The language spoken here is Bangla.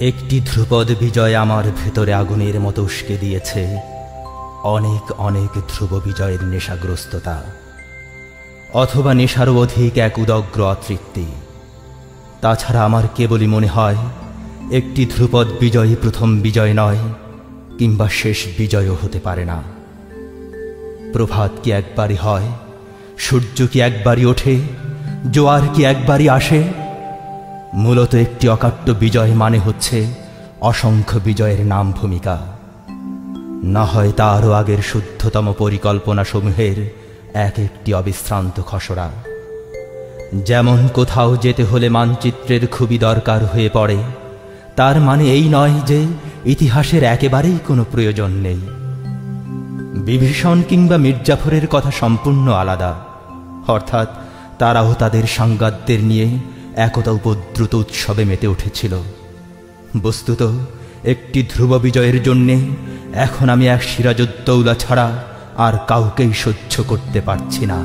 একটি ধ্রুপদ বিজয় আমার ভেতরে আগুনের মতো উস্কে দিয়েছে অনেক অনেক ধ্রুব বিজয়ের নেশাগ্রস্ততা, অথবা নেশারও অধিক এক উদগ্র অতৃপ্তি। তাছাড়া আমার কেবলই মনে হয় একটি ধ্রুপদ বিজয়ই প্রথম বিজয় নয়, কিংবা শেষ বিজয়ও হতে পারে না। প্রভাত কি একবারই হয়? সূর্য কি একবারই ওঠে? জোয়ার কি একবারই আসে? মূলত একটি অকাট্য বিজয় মানে হচ্ছে অসংখ্য বিজয়ের নাম ভূমিকা, না হয় তারও আগের শুদ্ধতম পরিকল্পনা সমূহের এক একটি অবিশ্রান্ত খসড়া। যেমন কোথাও যেতে হলে মানচিত্রের খুবই দরকার হয়ে পড়ে, তার মানে এই নয় যে ইতিহাসের একেবারেই কোনো প্রয়োজন নেই। বিভীষণ কিংবা মির্জাফরের কথা সম্পূর্ণ আলাদা, অর্থাৎ তারাও তাদের সাংগাদ্যের নিয়ে একতা উপদ্রুত উৎসবে মেতে উঠেছিল। বস্তুত একটি ধ্রুব বিজয়ের জন্যে এখন আমি এক সিরাজউদ্দৌলা ছাড়া আর কাউকেই সহ্য করতে পারছি না।